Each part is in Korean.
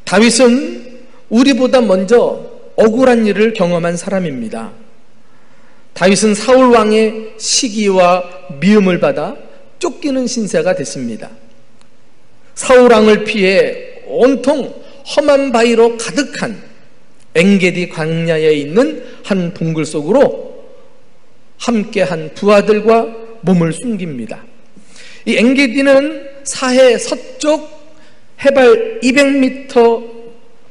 다윗은 우리보다 먼저 억울한 일을 경험한 사람입니다. 다윗은 사울 왕의 시기와 미움을 받아 쫓기는 신세가 됐습니다. 사울 왕을 피해 온통 험한 바위로 가득한 엔게디 광야에 있는 한 동굴 속으로 함께한 부하들과 몸을 숨깁니다. 이 엔게디는 사해 서쪽 해발 200m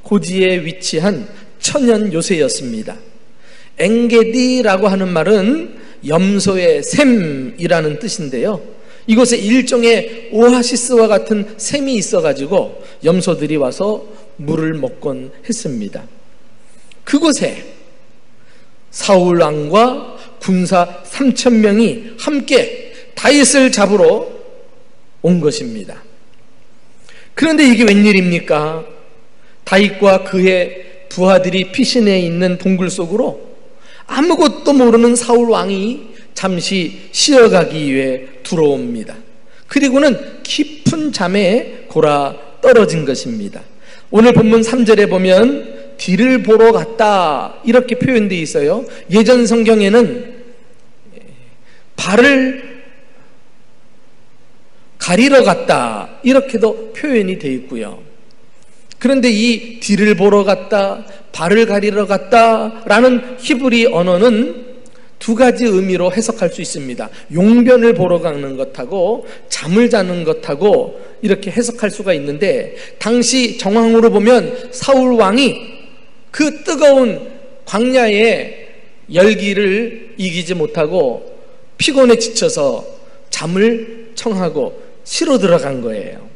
고지에 위치한 천연 요새였습니다. 엔게디라고 하는 말은 염소의 샘이라는 뜻인데요, 이곳에 일종의 오아시스와 같은 샘이 있어가지고 염소들이 와서 물을 먹곤 했습니다. 그곳에 사울 왕과 군사 3,000명이 함께 다윗을 잡으러 온 것입니다. 그런데 이게 웬일입니까? 다윗과 그의 부하들이 피신해 있는 동굴 속으로 아무것도 모르는 사울 왕이 잠시 쉬어가기 위해 들어옵니다. 그리고는 깊은 잠에 골아 떨어진 것입니다. 오늘 본문 3절에 보면 뒤를 보러 갔다 이렇게 표현되어 있어요. 예전 성경에는 발을 가리러 갔다 이렇게도 표현이 되어 있고요. 그런데 이 뒤를 보러 갔다, 발을 가리러 갔다라는 히브리 언어는 두 가지 의미로 해석할 수 있습니다. 용변을 보러 가는 것하고 잠을 자는 것하고 이렇게 해석할 수가 있는데, 당시 정황으로 보면 사울 왕이 그 뜨거운 광야의 열기를 이기지 못하고 피곤에 지쳐서 잠을 청하고 쉬러 들어간 거예요.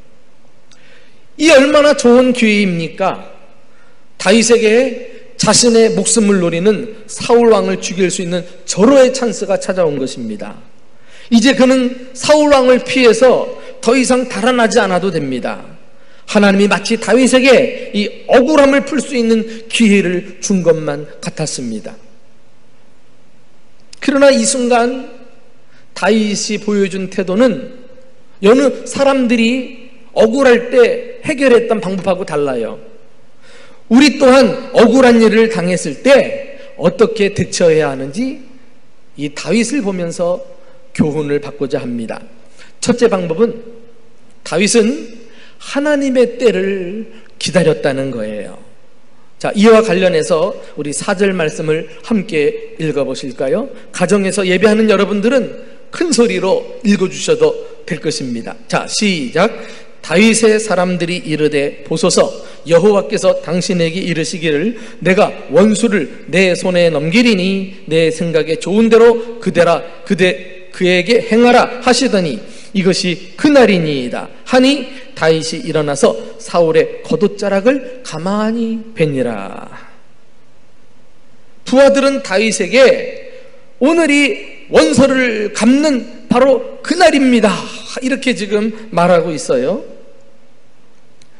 이 얼마나 좋은 기회입니까? 다윗에게 자신의 목숨을 노리는 사울 왕을 죽일 수 있는 절호의 찬스가 찾아온 것입니다. 이제 그는 사울 왕을 피해서 더 이상 달아나지 않아도 됩니다. 하나님이 마치 다윗에게 이 억울함을 풀 수 있는 기회를 준 것만 같았습니다. 그러나 이 순간 다윗이 보여준 태도는 여느 사람들이 억울할 때 해결했던 방법하고 달라요. 우리 또한 억울한 일을 당했을 때 어떻게 대처해야 하는지 이 다윗을 보면서 교훈을 받고자 합니다. 첫째 방법은 다윗은 하나님의 때를 기다렸다는 거예요. 자, 이와 관련해서 우리 4절 말씀을 함께 읽어보실까요? 가정에서 예배하는 여러분들은 큰 소리로 읽어주셔도 될 것입니다. 자, 시작. 다윗의 사람들이 이르되 보소서, 여호와께서 당신에게 이르시기를 내가 원수를 내 손에 넘기리니 내 생각에 좋은 대로 그에게 행하라 하시더니 이것이 그날이니이다 하니 다윗이 일어나서 사울의 겉옷자락을 가만히 베니라. 부하들은 다윗에게 오늘이 원수를 갚는 바로 그날입니다 이렇게 지금 말하고 있어요.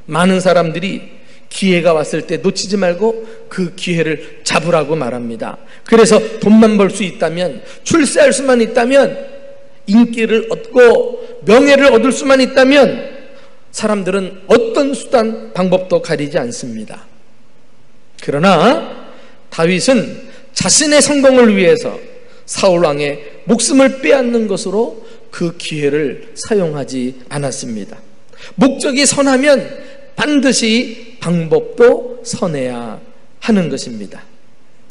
많은 사람들이 기회가 왔을 때 놓치지 말고 그 기회를 잡으라고 말합니다. 그래서 돈만 벌 수 있다면, 출세할 수만 있다면, 인기를 얻고 명예를 얻을 수만 있다면 사람들은 어떤 수단, 방법도 가리지 않습니다. 그러나 다윗은 자신의 성공을 위해서 사울 왕의 목숨을 빼앗는 것으로 그 기회를 사용하지 않았습니다. 목적이 선하면 반드시 방법도 선해야 하는 것입니다.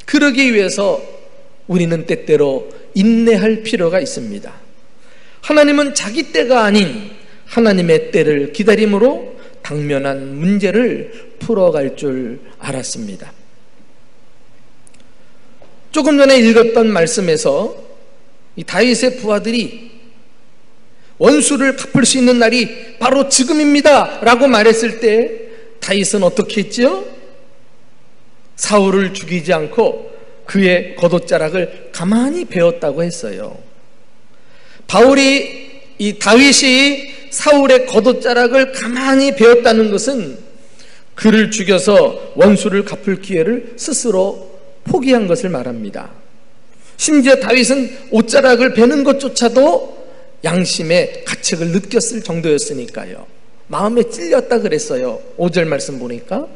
그러기 위해서 우리는 때때로 인내할 필요가 있습니다. 하나님은 자기 때가 아닌 하나님의 때를 기다림으로 당면한 문제를 풀어갈 줄 알았습니다. 조금 전에 읽었던 말씀에서 이 다윗의 부하들이 원수를 갚을 수 있는 날이 바로 지금입니다 라고 말했을 때 다윗은 어떻게 했죠? 사울을 죽이지 않고 그의 겉옷자락을 가만히 베었다고 했어요. 이 다윗이 사울의 겉옷자락을 가만히 베었다는 것은 그를 죽여서 원수를 갚을 기회를 스스로 포기한 것을 말합니다. 심지어 다윗은 옷자락을 베는 것조차도 양심의 가책을 느꼈을 정도였으니까요. 마음에 찔렸다 그랬어요. 5절 말씀 보니까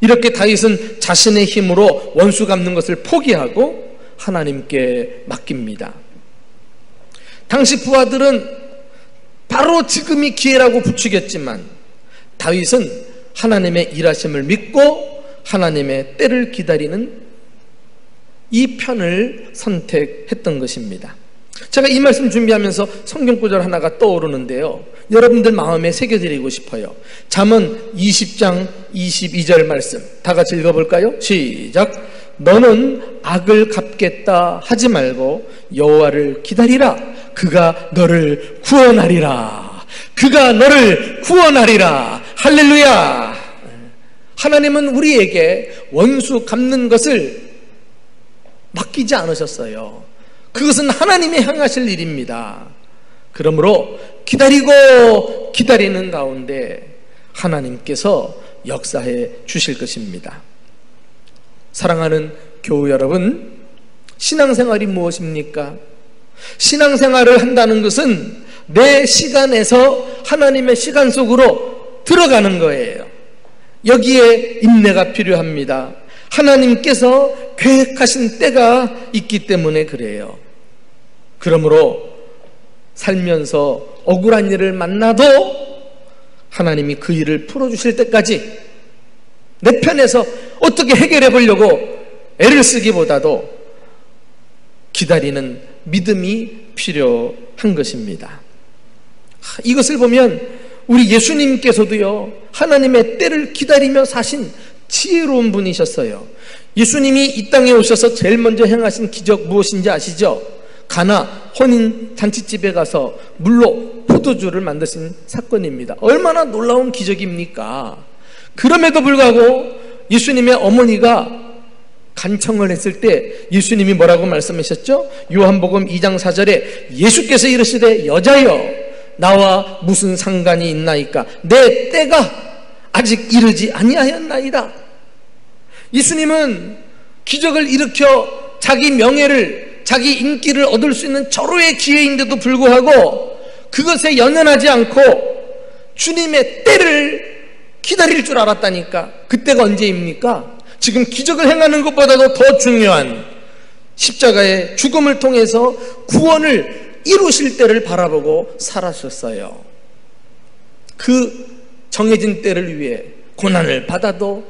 이렇게 다윗은 자신의 힘으로 원수 갚는 것을 포기하고 하나님께 맡깁니다. 당시 부하들은 바로 지금이 기회라고 부추겼지만 다윗은 하나님의 일하심을 믿고 하나님의 때를 기다리는 이 편을 선택했던 것입니다. 제가 이 말씀 준비하면서 성경 구절 하나가 떠오르는데요, 여러분들 마음에 새겨드리고 싶어요. 잠언 20장 22절 말씀 다 같이 읽어볼까요? 시작. 너는 악을 갚겠다 하지 말고 여호와를 기다리라. 그가 너를 구원하리라. 그가 너를 구원하리라. 할렐루야. 하나님은 우리에게 원수 갚는 것을 맡기지 않으셨어요. 그것은 하나님이 행하실 일입니다. 그러므로 기다리고 기다리는 가운데 하나님께서 역사해 주실 것입니다. 사랑하는 교우 여러분, 신앙생활이 무엇입니까? 신앙생활을 한다는 것은 내 시간에서 하나님의 시간 속으로 들어가는 거예요. 여기에 인내가 필요합니다. 하나님께서 계획하신 때가 있기 때문에 그래요. 그러므로 살면서 억울한 일을 만나도 하나님이 그 일을 풀어주실 때까지 내 편에서 어떻게 해결해 보려고 애를 쓰기보다도 기다리는 믿음이 필요한 것입니다. 이것을 보면 우리 예수님께서도요, 하나님의 때를 기다리며 사신 지혜로운 분이셨어요. 예수님이 이 땅에 오셔서 제일 먼저 행하신 기적 무엇인지 아시죠? 가나 혼인 잔치집에 가서 물로 포도주를 만드신 사건입니다. 얼마나 놀라운 기적입니까? 그럼에도 불구하고 예수님의 어머니가 간청을 했을 때 예수님이 뭐라고 말씀하셨죠? 요한복음 2장 4절에 예수께서 이르시되 여자여 나와 무슨 상관이 있나이까? 내 때가 아직 이르지 아니하였나이다. 예수님은 기적을 일으켜 자기 명예를, 자기 인기를 얻을 수 있는 절호의 기회인데도 불구하고 그것에 연연하지 않고 주님의 때를 기다릴 줄 알았다니까. 그때가 언제입니까? 지금 기적을 행하는 것보다도 더 중요한 십자가의 죽음을 통해서 구원을 이루실 때를 바라보고 살아셨어요. 그 정해진 때를 위해 고난을 받아도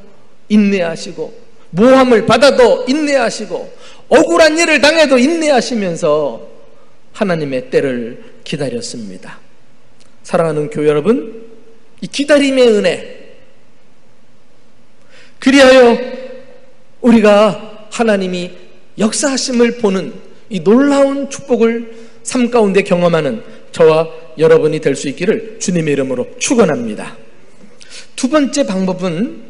인내하시고, 모함을 받아도 인내하시고, 억울한 일을 당해도 인내하시면서 하나님의 때를 기다렸습니다. 사랑하는 교회 여러분, 이 기다림의 은혜, 그리하여 우리가 하나님이 역사하심을 보는 이 놀라운 축복을 삶 가운데 경험하는 저와 여러분이 될 수 있기를 주님의 이름으로 축원합니다. 두 번째 방법은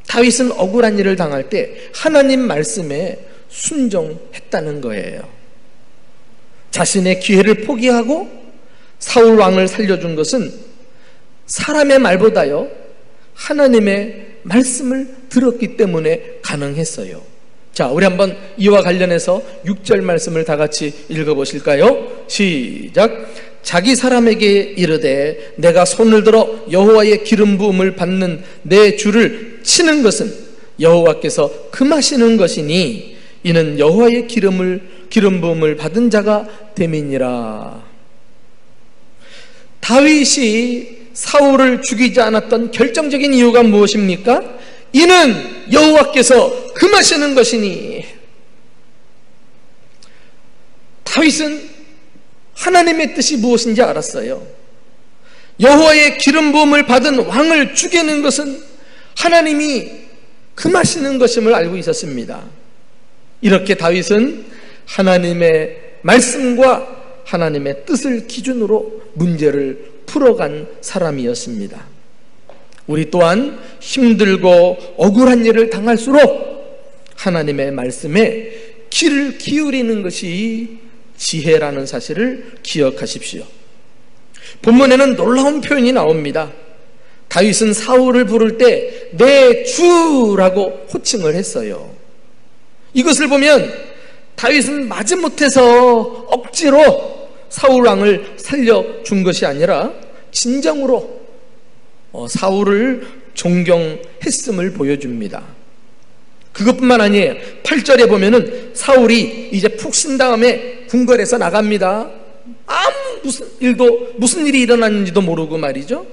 다윗은 억울한 일을 당할 때 하나님 말씀에 순종했다는 거예요. 자신의 기회를 포기하고 사울 왕을 살려준 것은 사람의 말보다요 하나님의 말씀을 들었기 때문에 가능했어요. 자, 우리 한번 이와 관련해서 6절 말씀을 다 같이 읽어보실까요? 시작. 자기 사람에게 이르되 내가 손을 들어 여호와의 기름 부음을 받는 내 주를 치는 것은 여호와께서 금하시는 것이니 이는 여호와의 기름 부음을 받은 자가 됨이니라. 다윗이 사울을 죽이지 않았던 결정적인 이유가 무엇입니까? 이는 여호와께서 금하시는 것이니. 다윗은 하나님의 뜻이 무엇인지 알았어요. 여호와의 기름 부음을 받은 왕을 죽이는 것은 하나님이 금하시는 것임을 알고 있었습니다. 이렇게 다윗은 하나님의 말씀과 하나님의 뜻을 기준으로 문제를 풀어간 사람이었습니다. 우리 또한 힘들고 억울한 일을 당할수록 하나님의 말씀에 귀를 기울이는 것이 지혜라는 사실을 기억하십시오. 본문에는 놀라운 표현이 나옵니다. 다윗은 사울을 부를 때 내 주라고 호칭을 했어요. 이것을 보면 다윗은 마지못해서 억지로 사울 왕을 살려준 것이 아니라 진정으로 사울을 존경했음을 보여줍니다. 그것뿐만 아니에요. 8절에 보면은 사울이 이제 푹 쉰 다음에 궁궐에서 나갑니다. 무슨 일이 일어났는지도 모르고 말이죠.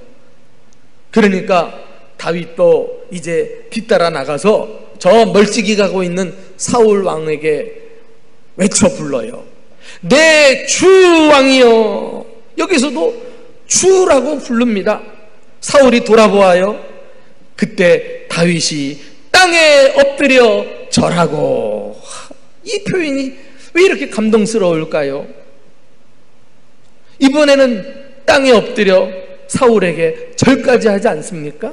그러니까 다윗도 이제 뒤따라 나가서 저 멀찍이 가고 있는 사울 왕에게 외쳐 불러요. 내 주 왕이여. 여기서도 주라고 부릅니다. 사울이 돌아보아요. 그때 다윗이 땅에 엎드려 절하고. 이 표현이 왜 이렇게 감동스러울까요? 이번에는 땅에 엎드려 사울에게 절까지 하지 않습니까?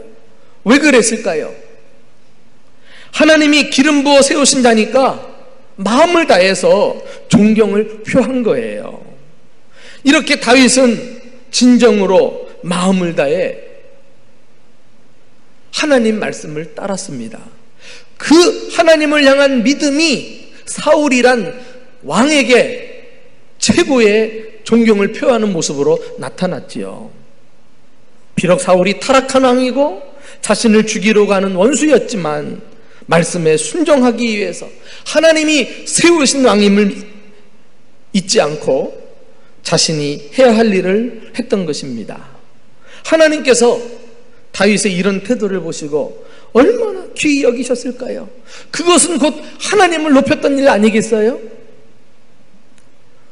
왜 그랬을까요? 하나님이 기름 부어 세우신다니까 마음을 다해서 존경을 표한 거예요. 이렇게 다윗은 진정으로 마음을 다해 하나님 말씀을 따랐습니다. 그 하나님을 향한 믿음이 사울이란 왕에게 최고의 존경을 표하는 모습으로 나타났지요. 비록 사울이 타락한 왕이고 자신을 죽이러 가는 원수였지만 말씀에 순종하기 위해서 하나님이 세우신 왕임을 잊지 않고 자신이 해야 할 일을 했던 것입니다. 하나님께서 다윗의 이런 태도를 보시고 얼마나 귀히 여기셨을까요? 그것은 곧 하나님을 높였던 일 아니겠어요?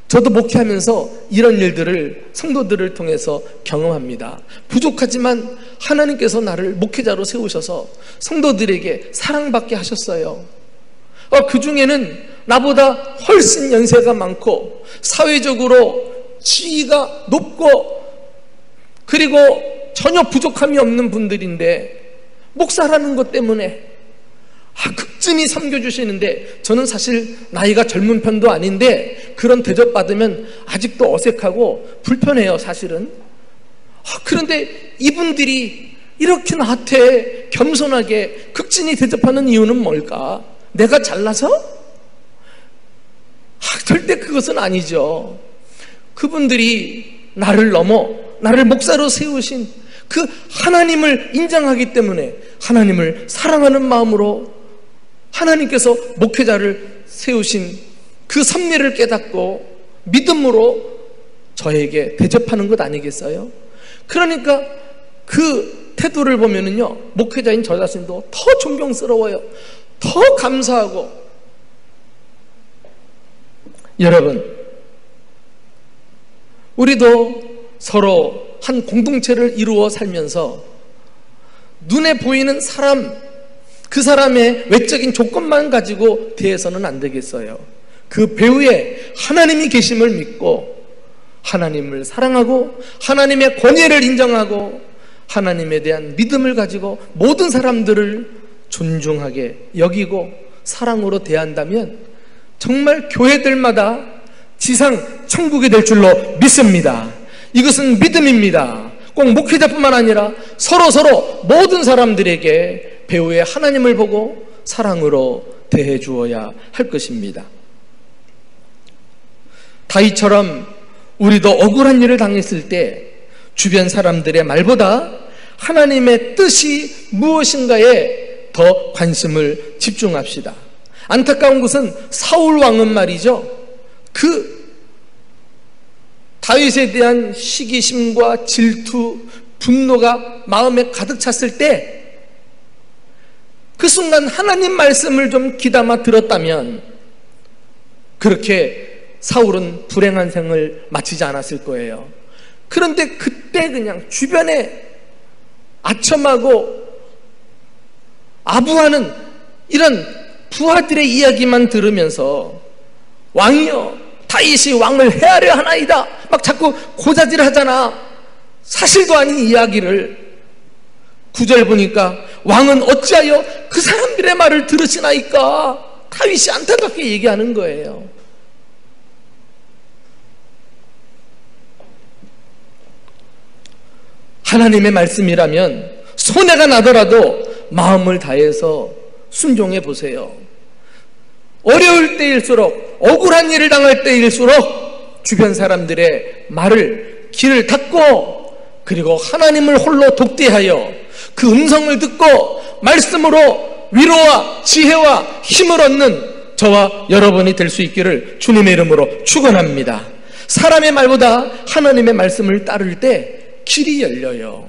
저도 목회하면서 이런 일들을 성도들을 통해서 경험합니다. 부족하지만 하나님께서 나를 목회자로 세우셔서 성도들에게 사랑받게 하셨어요. 그 중에는 나보다 훨씬 연세가 많고 사회적으로 지위가 높고 그리고 전혀 부족함이 없는 분들인데 목사라는 것 때문에 극진히 섬겨주시는데 저는 사실 나이가 젊은 편도 아닌데 그런 대접받으면 아직도 어색하고 불편해요, 사실은. 그런데 이분들이 이렇게 나한테 겸손하게 극진히 대접하는 이유는 뭘까? 내가 잘나서? 절대 그것은 아니죠. 그분들이 나를 넘어 나를 목사로 세우신 그 하나님을 인정하기 때문에 하나님을 사랑하는 마음으로 하나님께서 목회자를 세우신 그 섭리를 깨닫고 믿음으로 저에게 대접하는 것 아니겠어요? 그러니까 그 태도를 보면은요, 목회자인 저 자신도 더 존경스러워요. 더 감사하고. 여러분, 우리도 서로 한 공동체를 이루어 살면서 눈에 보이는 사람, 그 사람의 외적인 조건만 가지고 대해서는 안 되겠어요. 그 배후에 하나님이 계심을 믿고 하나님을 사랑하고 하나님의 권위를 인정하고 하나님에 대한 믿음을 가지고 모든 사람들을 존중하게 여기고 사랑으로 대한다면 정말 교회들마다 지상 천국이 될 줄로 믿습니다. 이것은 믿음입니다. 꼭 목회자뿐만 아니라 서로 모든 사람들에게 배후에 하나님을 보고 사랑으로 대해 주어야 할 것입니다. 다윗처럼 우리도 억울한 일을 당했을 때 주변 사람들의 말보다 하나님의 뜻이 무엇인가에 더 관심을 집중합시다. 안타까운 것은 사울 왕은 말이죠, 그 다윗에 대한 시기심과 질투, 분노가 마음에 가득 찼을 때 그 순간 하나님 말씀을 좀 귀담아 들었다면 그렇게 사울은 불행한 생을 마치지 않았을 거예요. 그런데 그때 그냥 주변에 아첨하고 아부하는 이런 부하들의 이야기만 들으면서 왕이여, 다윗이 왕을 헤아려 하나이다 막 자꾸 고자질 하잖아. 사실도 아닌 이야기를. 9절 보니까 왕은 어찌하여 그 사람들의 말을 들으시나이까? 다윗이 안타깝게 얘기하는 거예요. 하나님의 말씀이라면 손해가 나더라도 마음을 다해서 순종해 보세요. 어려울 때일수록, 억울한 일을 당할 때일수록 주변 사람들의 말을 귀를 닫고 그리고 하나님을 홀로 독대하여 그 음성을 듣고 말씀으로 위로와 지혜와 힘을 얻는 저와 여러분이 될 수 있기를 주님의 이름으로 축원합니다. 사람의 말보다 하나님의 말씀을 따를 때 길이 열려요.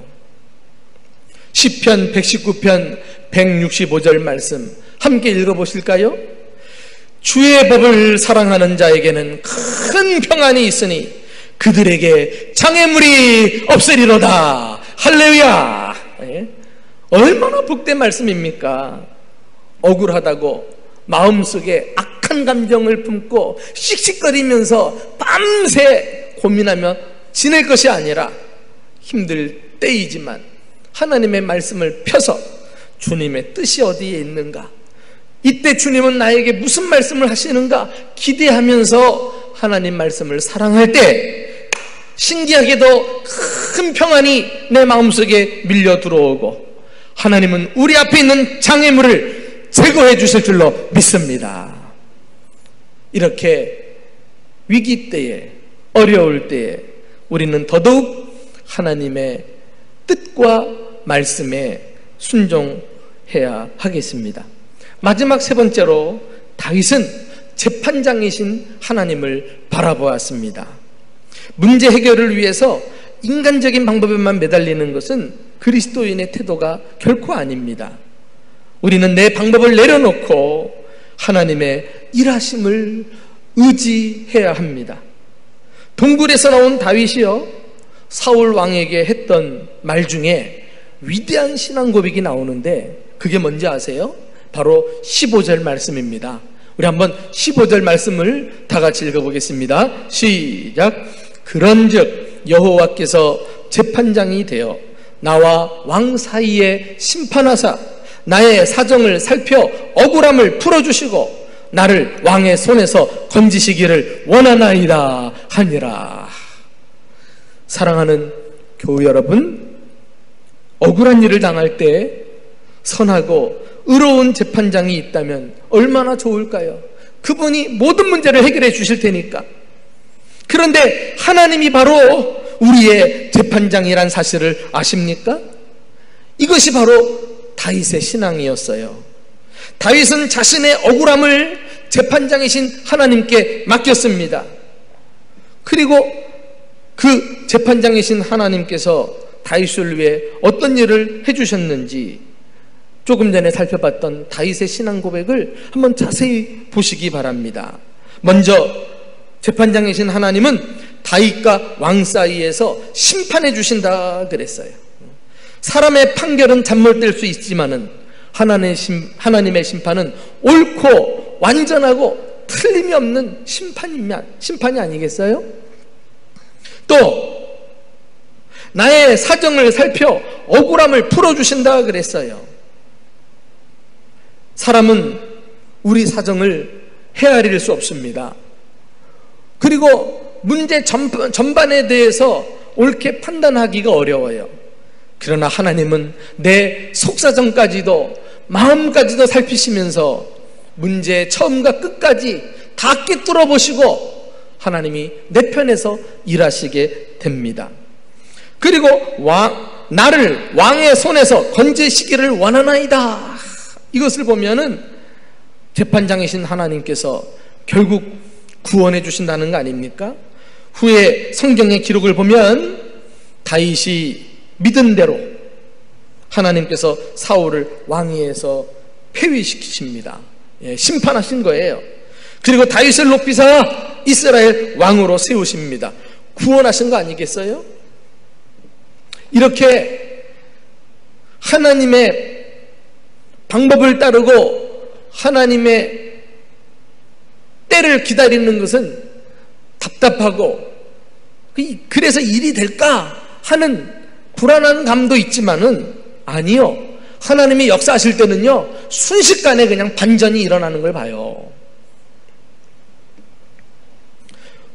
시편 119편 165절 말씀 함께 읽어보실까요? 주의 법을 사랑하는 자에게는 큰 평안이 있으니 그들에게 장애물이 없으리로다. 할렐루야. 얼마나 복된 말씀입니까? 억울하다고 마음속에 악한 감정을 품고 씩씩거리면서 밤새 고민하며 지낼 것이 아니라 힘들 때이지만 하나님의 말씀을 펴서 주님의 뜻이 어디에 있는가, 이때 주님은 나에게 무슨 말씀을 하시는가 기대하면서 하나님 말씀을 사랑할 때 신기하게도 큰 평안이 내 마음속에 밀려 들어오고 하나님은 우리 앞에 있는 장애물을 제거해 주실 줄로 믿습니다. 이렇게 위기 때에, 어려울 때에 우리는 더더욱 하나님의 뜻과 말씀에 순종해야 하겠습니다. 마지막 세 번째로 다윗은 재판장이신 하나님을 바라보았습니다. 문제 해결을 위해서 인간적인 방법에만 매달리는 것은 그리스도인의 태도가 결코 아닙니다. 우리는 내 방법을 내려놓고 하나님의 일하심을 의지해야 합니다. 동굴에서 나온 다윗이요, 사울 왕에게 했던 말 중에 위대한 신앙 고백이 나오는데 그게 뭔지 아세요? 바로 15절 말씀입니다. 우리 한번 15절 말씀을 다 같이 읽어보겠습니다. 시작. 그런즉 여호와께서 재판장이 되어 나와 왕 사이에 심판하사 나의 사정을 살펴 억울함을 풀어주시고 나를 왕의 손에서 건지시기를 원하나이다 하니라. 사랑하는 교우 여러분, 억울한 일을 당할 때 선하고 의로운 재판장이 있다면 얼마나 좋을까요? 그분이 모든 문제를 해결해 주실 테니까. 그런데 하나님이 바로 우리의 재판장이란 사실을 아십니까? 이것이 바로 다윗의 신앙이었어요. 다윗은 자신의 억울함을 재판장이신 하나님께 맡겼습니다. 그리고 그 재판장이신 하나님께서 다윗을 위해 어떤 일을 해주셨는지 조금 전에 살펴봤던 다윗의 신앙 고백을 한번 자세히 보시기 바랍니다. 먼저 재판장이신 하나님은 다윗과 왕 사이에서 심판해 주신다 그랬어요. 사람의 판결은 잘못될 수 있지만은 하나님의 심판은 옳고 완전하고 틀림이 없는 심판이 아니겠어요? 또 나의 사정을 살펴 억울함을 풀어주신다 그랬어요. 사람은 우리 사정을 헤아릴 수 없습니다. 그리고 문제 전반에 대해서 옳게 판단하기가 어려워요. 그러나 하나님은 내 속사정까지도 마음까지도 살피시면서 문제의 처음과 끝까지 다 꿰뚫어 보시고 하나님이 내 편에서 일하시게 됩니다. 그리고 나를 왕의 손에서 건지시기를 원하나이다. 이것을 보면은 재판장이신 하나님께서 결국 구원해 주신다는 거 아닙니까? 후에 성경의 기록을 보면 다윗이 믿은 대로 하나님께서 사울을 왕위에서 폐위시키십니다. 심판하신 거예요. 그리고 다윗을 높이사 이스라엘 왕으로 세우십니다. 구원하신 거 아니겠어요? 이렇게 하나님의 방법을 따르고 하나님의 때를 기다리는 것은 답답하고 그래서 일이 될까 하는 불안한 감도 있지만은 아니요. 하나님이 역사하실 때는요, 순식간에 그냥 반전이 일어나는 걸 봐요.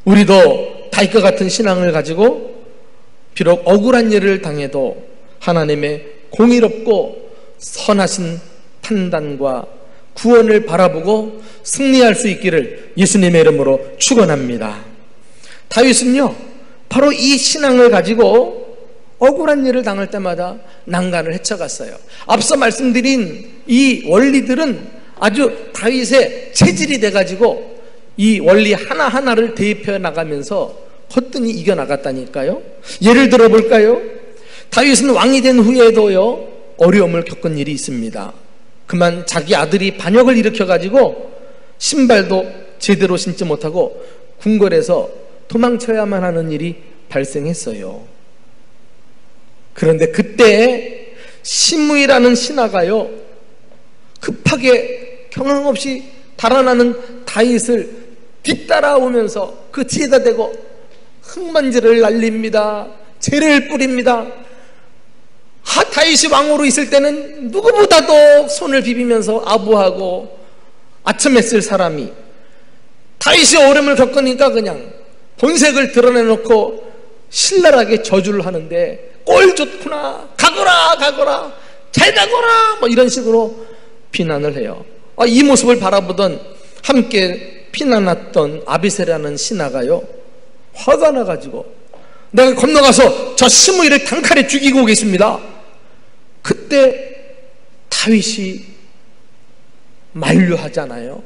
우리도 다윗과 같은 신앙을 가지고 비록 억울한 일을 당해도 하나님의 공의롭고 선하신 판단과 구원을 바라보고 승리할 수 있기를 예수님의 이름으로 축원합니다. 다윗은요, 바로 이 신앙을 가지고 억울한 일을 당할 때마다 난간을 헤쳐갔어요. 앞서 말씀드린 이 원리들은 아주 다윗의 체질이 돼가지고 이 원리 하나하나를 대입해 나가면서 거뜬히 이겨나갔다니까요. 예를 들어 볼까요? 다윗은 왕이 된 후에도요, 어려움을 겪은 일이 있습니다. 그만 자기 아들이 반역을 일으켜가지고 신발도 제대로 신지 못하고 궁궐에서 도망쳐야만 하는 일이 발생했어요. 그런데 그때 시므이라는 신하가요, 급하게 경황 없이 달아나는 다윗을 뒤따라오면서 그 뒤에다 대고 흙먼지를 날립니다. 재를 뿌립니다. 다윗이 왕으로 있을 때는 누구보다도 손을 비비면서 아부하고 아첨했을 사람이 다윗이 어려움을 겪으니까 그냥 본색을 드러내놓고 신랄하게 저주를 하는데, 꼴 좋구나, 가거라 가거라, 잘 가거라, 뭐 이런 식으로 비난을 해요. 이 모습을 바라보던 함께 피난왔던 아비새라는 신하가요, 화가 나가지고 내가 건너가서 저 시므이를 단칼에 죽이고 오겠습니다. 그때 다윗이 만류하잖아요.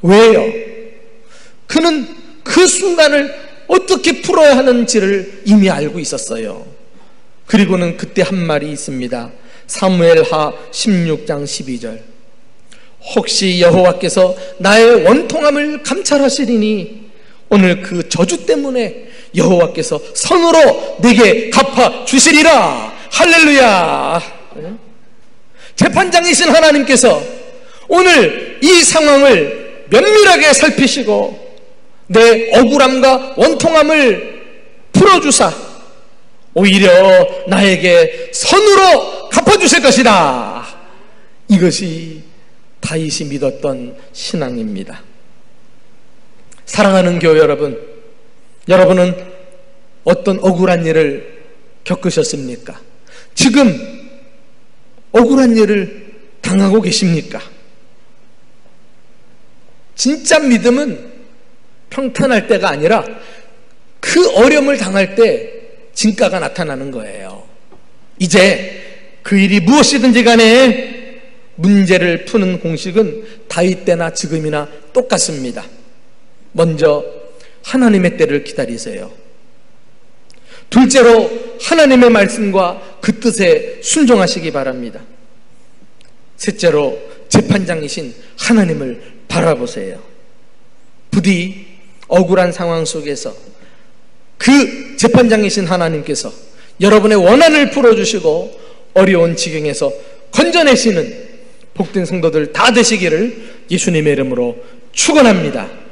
왜요? 그는 그 순간을 어떻게 풀어야 하는지를 이미 알고 있었어요. 그리고는 그때 한 말이 있습니다. 사무엘하 16장 12절. 혹시 여호와께서 나의 원통함을 감찰하시리니 오늘 그 저주 때문에 여호와께서 선으로 내게 갚아 주시리라. 할렐루야. 재판장이신 하나님께서 오늘 이 상황을 면밀하게 살피시고 내 억울함과 원통함을 풀어주사 오히려 나에게 선으로 갚아주실 것이다. 이것이 다윗이 믿었던 신앙입니다. 사랑하는 교회 여러분, 여러분은 어떤 억울한 일을 겪으셨습니까? 지금 억울한 일을 당하고 계십니까? 진짜 믿음은 평탄할 때가 아니라 그 어려움을 당할 때 진가가 나타나는 거예요. 이제 그 일이 무엇이든지 간에 문제를 푸는 공식은 다윗 때나 지금이나 똑같습니다. 먼저 하나님의 때를 기다리세요. 둘째로 하나님의 말씀과 그 뜻에 순종하시기 바랍니다. 셋째로 재판장이신 하나님을 바라보세요. 부디 억울한 상황 속에서 그 재판장이신 하나님께서 여러분의 원한을 풀어주시고 어려운 지경에서 건져내시는 복된 성도들 다 되시기를 예수님의 이름으로 축원합니다.